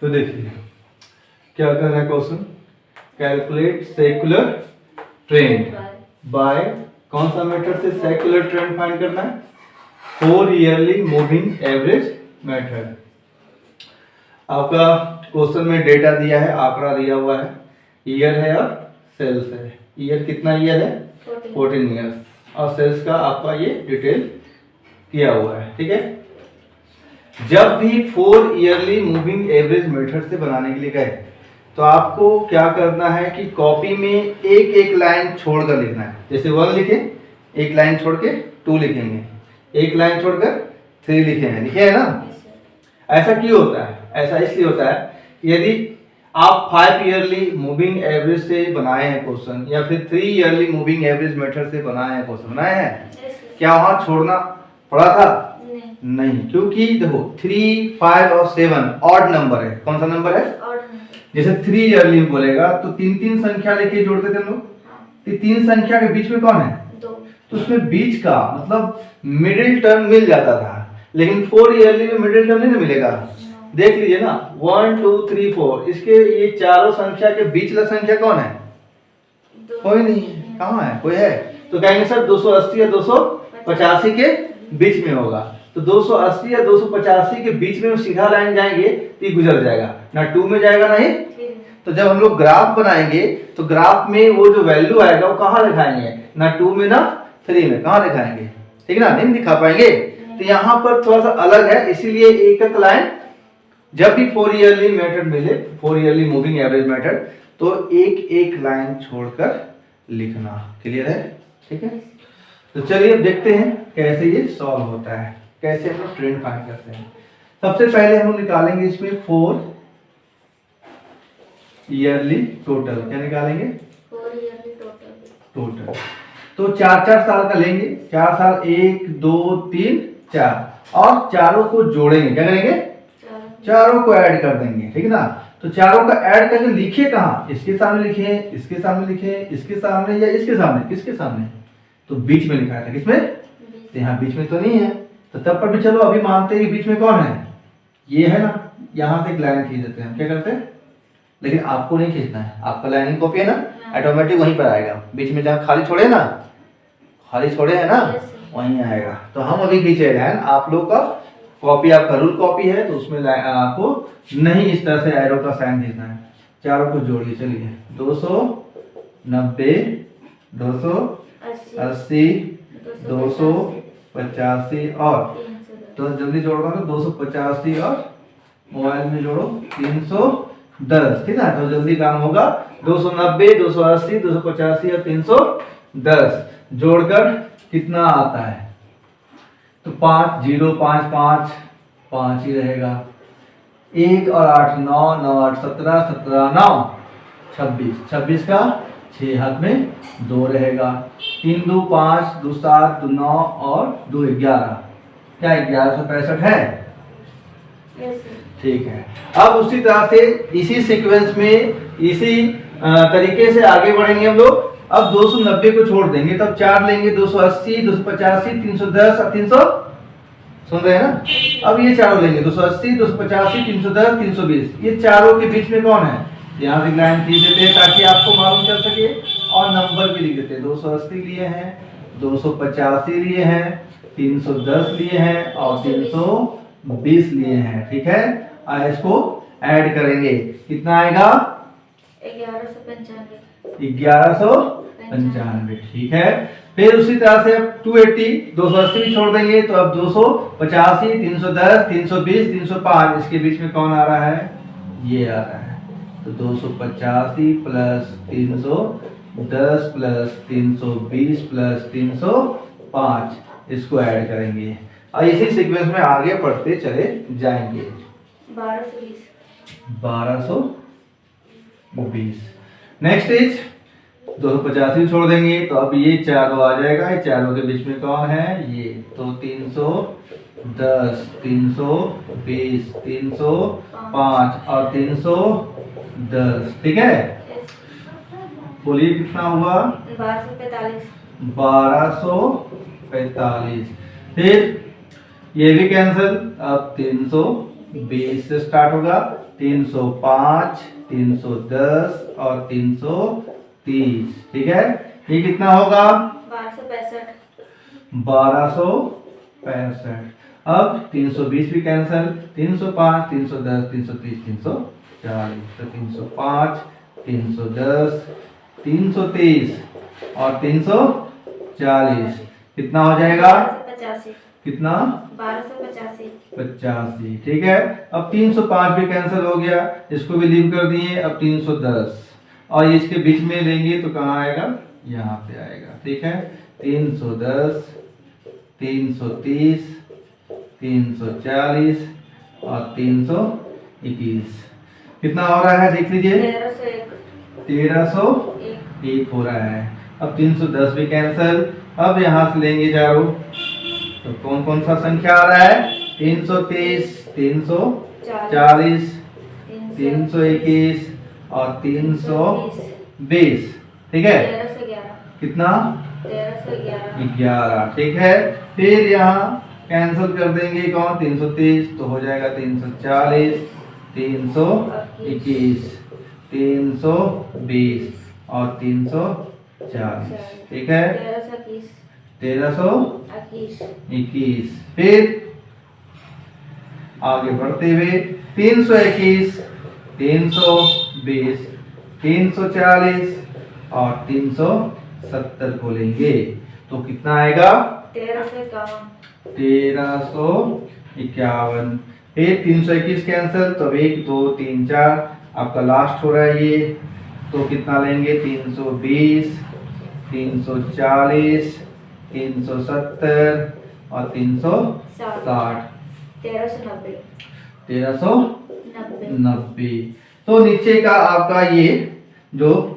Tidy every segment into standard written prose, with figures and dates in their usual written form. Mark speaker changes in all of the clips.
Speaker 1: तो देखिए क्या कर रहा है question, calculate secular trend by कौन सा मेथड से सेक्युलर ट्रेंड फाइंड करना है, 4 ईयरली मूविंग एवरेज मेथड। आपका क्वेश्चन में डेटा दिया है, आंकड़ा दिया हुआ है, ईयर है और सेल्स है। ईयर कितना ईयर है, 14 ईयर्स, और सेल्स का आपका ये डिटेल किया हुआ है। ठीक है, जब भी 4 ईयरली मूविंग एवरेज मेथड से बनाने के लिए गए तो आपको क्या करना है कि कॉपी में एक एक लाइन छोड़कर लिखना है। जैसे 1 लिखे, एक लाइन छोड़ के 2 लिखेंगे, एक लाइन छोड़कर 3 लिखेंगे, लिखे है ना। ऐसा क्यों होता है, ऐसा इसलिए होता है यदि आप 5 ईयरली मूविंग एवरेज से बनाए हैं क्वेश्चन या फिर 3 ईयरली मूविंग एवरेज मेथड से बनाए हैं क्वेश्चन, बनाए हैं, क्या वहां छोड़ना पड़ा था? नहीं, क्योंकि देखो 3, 5 और 7 ऑड नंबर है। कौन सा नंबर है? जैसे 3 ईयरली बोलेगा तो 3 संख्या लेके जोड़ते थे हम लोग, तो 3 संख्या के बीच में कौन है? 2। तो उसमें बीच का मतलब मिडिल टर्म मिल जाता था, लेकिन 4 ईयरली में मिडिल टर्म नहीं मिलेगा। देख लीजिए ना, 1 2 3 4, इसके ये चारों संख्या के बीच का संख्या कौन है? कोई नहीं है। कहाँ है? कोई है? तो कहेंगे सर 280 या 285 के बीच में होगा। तो 280 या 285 के बीच में सीधा लाइन जाएंगे तो ये गुजर जाएगा, ना 2 में जाएगा ना ही। तो जब हम लोग ग्राफ बनाएंगे तो ग्राफ में वो जो वैल्यू आएगा वो कहाँ लिखाएंगे? ना 2 में ना 3 में, कहाँ लिखाएंगे? ठीक ना, नहीं दिखा पाएंगे। तो यहाँ पर थोड़ा सा अलग है, इसीलिए एक एक लाइन जब भी 4 ईयरली मेथड मिले, 4 ईयरली मूविंग एवरेज मेथड, तो एक एक लाइन छोड़कर लिखना। क्लियर है? ठीक है, तो चलिए अब देखते हैं कैसे ये सॉल्व होता है, कैसे हम लोग ट्रेंड फाइंड करते हैं। सबसे पहले हम लोग निकालेंगे इसमें 4 ईयरली टोटल। क्या निकालेंगे? 4 ईयरली टोटल। तो 4-4 साल का लेंगे, 4 साल, 1 2 3 4, और चारों को जोड़ेंगे। क्या करेंगे? चारों को ऐड कर देंगे। ठीक है ना, तो चारों का ऐड करके लिखे कहाँ? इसके सामने लिखे, इसके सामने लिखे, इसके सामने या इसके सामने? किसके सामने? तो बीच में लिखा था। किसमें? तो यहाँ बीच में तो नहीं है, तो तब पर भी चलो अभी मानते हैं कि बीच में कौन है? ये है ना। यहाँ से एक लाइन खींच देते हैं। क्या करते हैं? लेकिन आपको नहीं खींचना है, आपका लाइनिंग कॉपी है ना, ऑटोमेटिक वहीं पर आएगा। बीच में जहाँ खाली छोड़े ना, खाली छोड़े है ना, वहीं आएगा। तो हम अभी खींचे लाइन, आप लोग का कॉपी आपका रूल कॉपी है तो उसमें आपको नहीं इस तरह से एरो का साइन खींचना है। चारों को जोड़िए। चलिए 290, 280, 285 और तो जल्दी जोड़ो तो 285 और मोबाइल में जोड़ो 310। ठीक है, तो जल्दी काम होगा। 290, 280, 285 और 310 जोड़कर कितना आता है? तो 5 0 5 5 5 ही रहेगा। 1 और 8 9 9 8 17 17 9 26 26 का 6 हाथ में 2 रहेगा। 3 2 5 2 7 2 9 और 2 11। क्या 1165 है? ठीक है। अब उसी तरह से इसी सीक्वेंस में इसी तरीके से आगे बढ़ेंगे हम लोग। अब 290 को छोड़ देंगे, तब 4 लेंगे, 280, 285, 310 और 300। सुन रहे हैं ना? अब ये चारों लेंगे, 280, 285, 310, 320। ये चारों के बीच में कौन है? यहाँ से लाइन खींच देते हैं ताकि आपको मालूम चल सके, और नंबर भी लिख देते हैं। 280 लिए हैं, 285 लिए हैं, 310 लिए हैं और 320 लिए हैं। ठीक है, और इसको ऐड करेंगे, कितना आएगा? 1195। ठीक है, फिर उसी तरह से अब 280, 280 भी छोड़ देंगे, तो अब 285, 310, 320, 305, इसके बीच में कौन आ रहा है? ये आ रहा है। तो 285 प्लस 310 प्लस 320 प्लस 305, इसको ऐड करेंगे और इसी सीक्वेंस में आगे बढ़ते चले जाएंगे। 1220। नेक्स्ट इज 285 छोड़ देंगे, तो अब ये चारों आ जाएगा। ये चारों के बीच में कौन है? ये। तो 310, 320, 305 और 310। ठीक है, बोलिए कितना हुआ? 1245। फिर ये भी कैंसिल। अब 320 से स्टार्ट होगा, 305, 310 और 330। ठीक है, ये कितना होगा? 1265। अब 320 भी कैंसिल, 305, 310, 330, 340। तो 305, 310, 330 और 340 कितना हो जाएगा?
Speaker 2: 1285।
Speaker 1: कितना?
Speaker 2: 1285।
Speaker 1: ठीक है। अब 305 भी कैंसिल हो गया, इसको भी लीव कर दिए। अब 310 और इसके बीच में लेंगे तो कहाँ आएगा? यहाँ पे आएगा। ठीक है, 310, 330, 340 और 321 कितना हो रहा है? देख लीजिए, 1301 हो रहा है। अब 310 भी कैंसिल। अब यहाँ से लेंगे चारों, तो कौन कौन सा संख्या आ रहा है? 330, 340, 321 और 320। ठीक है,
Speaker 2: 1311।
Speaker 1: कितना?
Speaker 2: 1311।
Speaker 1: 11। ठीक है, फिर यहाँ कैंसिल कर देंगे कौन? 330 तो हो जाएगा 340, 321, 320 और 340। ठीक है, 1321। फिर आगे बढ़ते हुए 321, 320, 340 और 370 को लेंगे तो कितना आएगा? 1351। फिर 321 कैंसिल, तो 1 2 3 4 आपका लास्ट हो रहा है ये, तो कितना लेंगे? 320, 340, 370 और 360। 1390। तो नीचे का आपका ये जो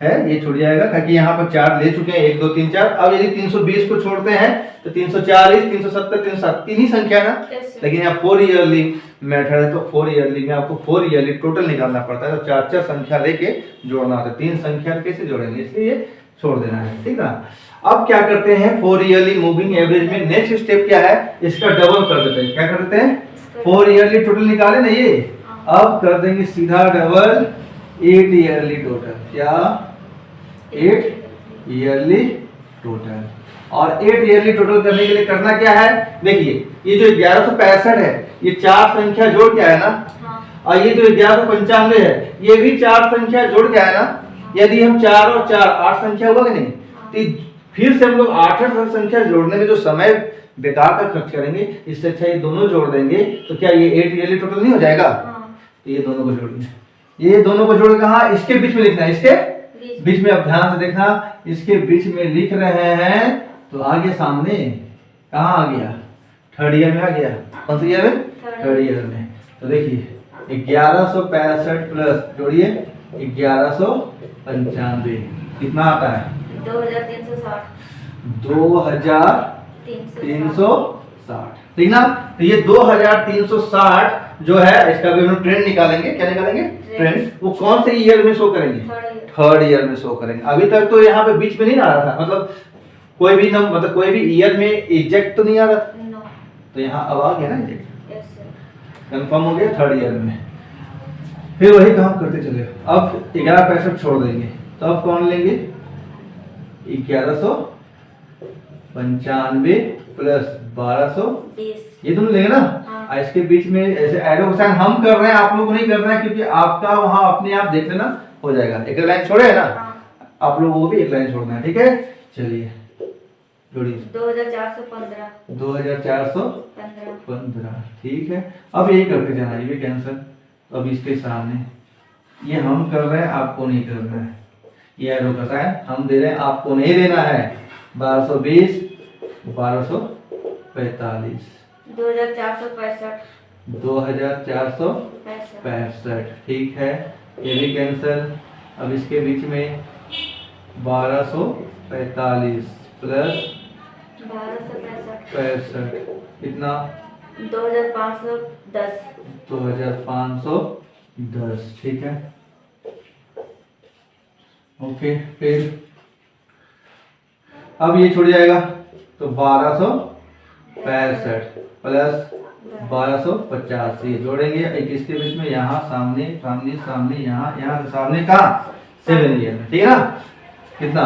Speaker 1: है ये छूट जाएगा, क्योंकि यहाँ पर 4 ले चुके हैं, 1 2 3 4। अब यदि 320 को छोड़ते हैं तो 340, 370, 360 तीन ही संख्या है ना। लेकिन यहाँ 4 ईयरली मेथड है, तो 4 ईयरली में आपको 4 ईयरली टोटल निकालना पड़ता है, तो 4 संख्या लेके जोड़ना होता है। 3 संख्या कैसे जोड़ेंगे, इसलिए छोड़ देना है। ठीक है, अब क्या करते हैं? 4 ईयरली मूविंग एवरेज में नेक्स्ट स्टेप क्या है? इसका डबल कर देते हैं। क्या कर देते हैं? 4 ईयरली टोटल निकाले ना ये, अब कर देंगे सीधा डबल 8 ईयरली टोटल। क्या? 8 ईयरली टोटल। और 8 ईयरली टोटल करने के लिए करना क्या है? देखिए, ये जो 1165 है, ये 4 संख्या जोड़ के आया ना। और ये जो 1195 है, ये भी 4 संख्या जोड़ के आया ना। यदि हम 4 और 4 8 संख्या हुआ कि नहीं, तो फिर से हम लोग 8 संख्या जोड़ने में जो समय बेकार का खर्च करेंगे, इससे अच्छा ये दोनों जोड़ देंगे, तो क्या ये 8 ईयरली टोटल नहीं हो जाएगा? तो ये दोनों को जोड़िए, ये दोनों को जोड़ कहाँ? इसके बीच में लिखना है, इसके बीच में। अब ध्यान से देखना, इसके बीच में लिख रहे हैं तो आगे सामने कहाँ आ गया? 3rd ईयर में आ गया। कौन सी ईयर में? 3rd ईयर में। तो देखिए 1165 प्लस जोड़िए 1195 कितना आता है? 2360। ठीक ना। तो ये 2360 जो है, इसका भी हम ट्रेंड निकालेंगे। क्या निकालेंगे? ट्रेंड। वो कौन से ईयर में शो करेंगे? 3rd ईयर में शो करेंगे। अभी तक तो यहाँ पे बीच में नहीं आ रहा था, मतलब कोई भी नंबर, मतलब कोई भी ईयर में एग्जैक्ट तो नहीं आ रहा था। तो यहाँ अब आ गया ना एग्जैक्ट, कंफर्म हो गया 3rd ईयर में। फिर वही काम करते चले। अब 1165 छोड़ देंगे, तो अब कौन लेंगे? 1195 प्लस 1220, ये दोनों लेंगे ना। हाँ। इसके बीच में ऐसे एरो का साइन हम कर रहे हैं, आप लोग नहीं कर रहे हैं, क्योंकि आपका वहां अपने आप देख लेना हो जाएगा। एक लाइन छोड़े है ना। हाँ। आप लोग वो भी एक लाइन छोड़ना है। ठीक है, चलिए जोड़िए।
Speaker 2: 2415।
Speaker 1: 2415। ठीक है, अब यही करके जाना, ये भी कैंसिल। अब इसके सामने ये हम कर रहे हैं, आपको नहीं करना है। ये एरो का साइन हम दे रहे हैं, आपको नहीं देना है। 1220, 1245, 2465। ठीक है, ये भी कैंसिल। अब इसके बीच में 1245 प्लस 65 कितना?
Speaker 2: 2510।
Speaker 1: 2510। ठीक है, ओके। फिर अब ये छूट जाएगा, तो 1265 प्लस 1285 जोड़ेंगे 21 के बीच में, यहाँ सामने सामने सामने, यहाँ यहाँ से सामने कहाँ 7 ईयर में, ठीक है ना। कितना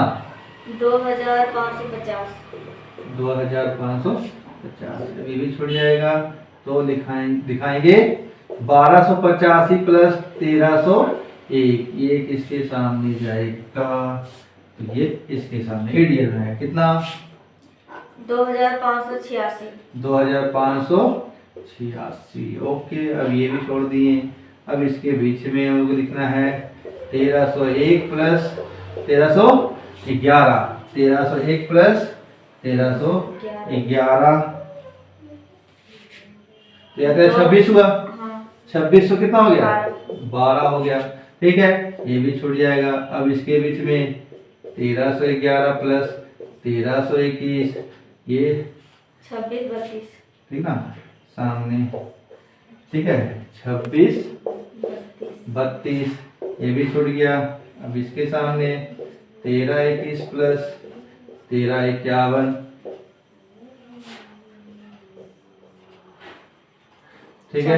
Speaker 2: 2550।
Speaker 1: 2550, ये भी छूट जाएगा। तो दिखाएंगे 1285 प्लस 1301, ये किसके सामने जाएगा, तो ये इसके सामने एडीएल में है। कितना
Speaker 2: 2586।
Speaker 1: 2586, ओके। अब ये भी छोड़ दिए। अब इसके बीच में हम लोग को लिखना है 1301 प्लस 1311, 1301 प्लस 1311, तो यह 26 हुआ।
Speaker 2: हाँ
Speaker 1: 2600 कितना हो गया 12 हो गया, ठीक है। ये भी छूट जाएगा। अब इसके बीच में 1311 प्लस 1321, ये
Speaker 2: 2632।
Speaker 1: ठीक ना सामने, ठीक है। 26 32, ये भी छूट गया। अब इसके सामने 1321 प्लस 1351, ठीक है।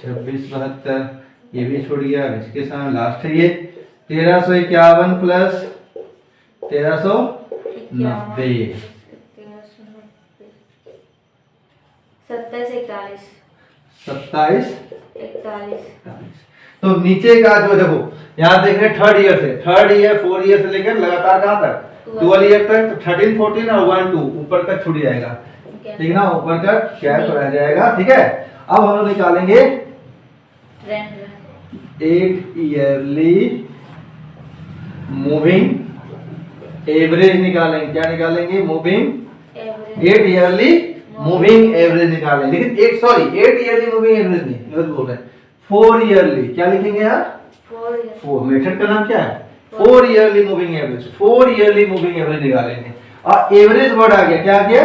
Speaker 1: 2672, ये भी छूट गया। अब इसके सामने लास्ट है ये 1351 प्लस 1390,
Speaker 2: 2741।
Speaker 1: 2741। तो नीचे का जो देखो यहाँ देख रहे हैं थर्ड ईयर से, थर्ड ईयर 4 ईयर से लेकर लगातार कहाँ तक 12 ईयर तक, तो 13 14 और 1 2 ऊपर का छूट जाएगा, ठीक है ना। ऊपर का गैप रह जाएगा, ठीक है। अब हम लोग निकालेंगे 8 ईयरली मूविंग एवरेज निकालेंगे। क्या निकालेंगे, मूविंग 8 ईयरली मूविंग एवरेज निकालेंगे। लेकिन 8 ईयरली मूविंग एवरेज नहीं, गलत बोल रहे हैं। 4 ईयरली क्या लिखेंगे यार, 4 मेथड का नाम क्या है 4 yearly moving average. 4 yearly moving average निकालेंगे। और एवरेज वर्ड आ गया, क्या आ गया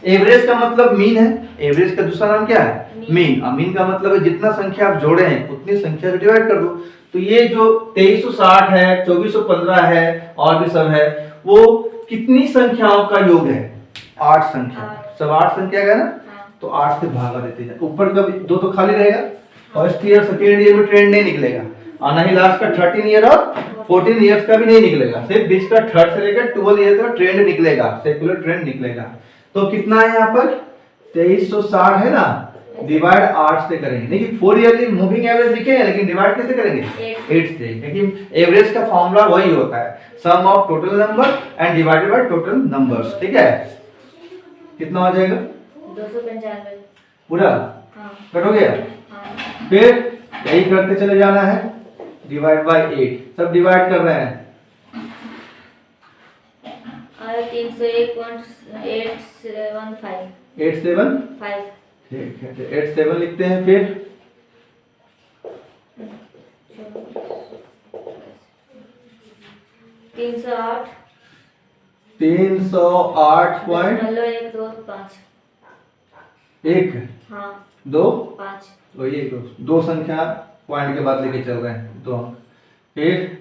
Speaker 1: एवरेज का मतलब मीन है। एवरेज का दूसरा नाम क्या है मीन। और मीन का मतलब है जितना संख्या आप जोड़े हैं उतनी संख्या से डिवाइड कर दो। तो ये जो 2360 है, 2415 है और भी सब है, वो कितनी संख्याओं का योग है 8 संख्या। सब 8 संख्या का ना, तो 8 से भागा देते हैं। ऊपर का 2 तो खाली रहेगा। फर्स्ट ईयर सेकेंड ईयर में ट्रेंड नहीं निकलेगा, और ना ही लास्ट का 13 ईयर और 14 ईयर्स का भी नहीं निकलेगा। सिर्फ बीच का थर्ड से लेकर 12 ईयर का ट्रेंड निकलेगा, सेकुलर ट्रेंड निकलेगा। तो कितना है यहाँ पर 2360 है ना, डिवाइड 8 से करेंगे। देखिए 4 ईयरली मूविंग एवरेज लिखे हैं, लेकिन डिवाइड कैसे करेंगे 8 से, क्योंकि एवरेज का फॉर्मूला वही होता है, sum of total number and divided by total numbers, ठीक है। कितना हो जाएगा
Speaker 2: 295
Speaker 1: पूरा,
Speaker 2: हाँ
Speaker 1: कट हो गया। फिर यही करते चले जाना है, डिवाइड बाय 8, सब डिवाइड कर रहे हैं।
Speaker 2: 301.875
Speaker 1: 875, ठीक है। 87 लिखते हैं। फिर
Speaker 2: 308
Speaker 1: 308.125,
Speaker 2: हाँ
Speaker 1: 2
Speaker 2: 5
Speaker 1: वही 2 संख्या पॉइंट के बाद लेके चल रहे हैं 2 अंक। फिर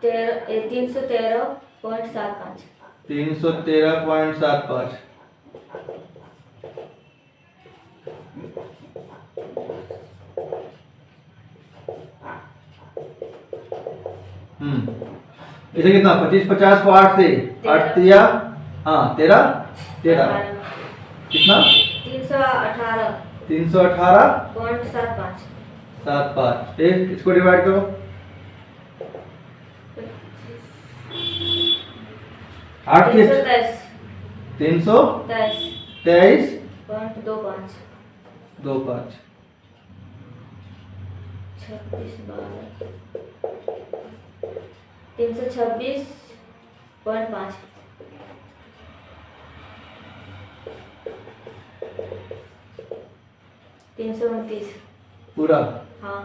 Speaker 2: 313.75
Speaker 1: 313.75, इसे कितना 25 50 को 8 से 8 दिया, हाँ 13 कितना
Speaker 2: 318.75
Speaker 1: फिर इसको डिवाइड करो 8 के 323.25
Speaker 2: 326.5 329
Speaker 1: पूरा
Speaker 2: हाँ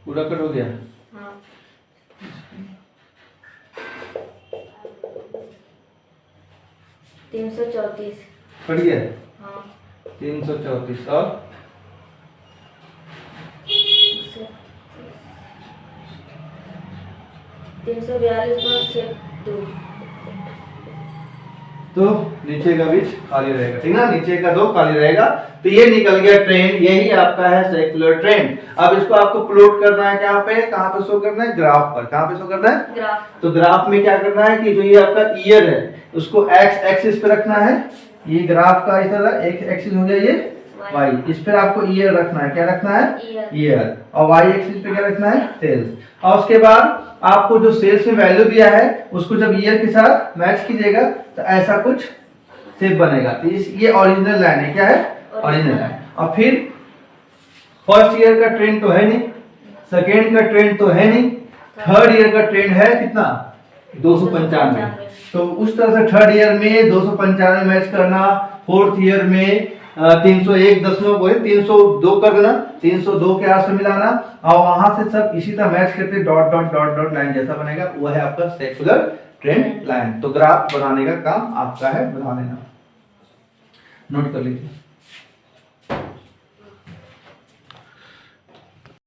Speaker 1: पूरा कट हो गया।
Speaker 2: हाँ 334
Speaker 1: कट गया
Speaker 2: हाँ
Speaker 1: 334 और
Speaker 2: 342.62
Speaker 1: तो नीचे का बीच खाली रहेगा, ठीक है ना, नीचे का 2 खाली रहेगा। तो ये निकल गया ट्रेंड, यही आपका है सर्कुलर ट्रेंड। अब इसको आपको प्लॉट करना है कहाँ पे, कहाँ पे शो करना है, ग्राफ पर। कहाँ पे शो करना है,
Speaker 2: ग्राफ।
Speaker 1: तो ग्राफ में क्या करना है कि जो ये आपका ईयर है उसको एक्स एक्सिस पे रखना है, ये ग्राफ का इस तरह एक एक्सिस हो गया, ये वाई, इस पर आपको ईयर रखना है, क्या रखना है, ईयर, और वाई एक्सिस पे क्या रखना है, सेल्स। और उसके बाद आपको जो सेल्स में वैल्यू दिया है उसको जब ईयर के साथ मैच कीजिएगा तो ऐसा कुछ शेप बनेगा। तो ये ओरिजिनल लाइन है, क्या है, ओरिजिनल लाइन। और फिर फर्स्ट ईयर का ट्रेंड तो है नहीं, सेकेंड का ट्रेंड तो है नहीं, थर्ड ईयर का ट्रेंड है कितना, 295। तो उस तरह से थर्ड ईयर में 295 मैच करना, फोर्थ ईयर में 302 कर देना, 302 के आस मिलाना, और वहां से सब इसी तरह मैच करते dot dot dot dot line जैसा बनेगा, वो है आपका सर्कुलर ट्रेंड लाइन। तो ग्राफ बनाने का काम आपका है, बना लेना, नोट कर लीजिए।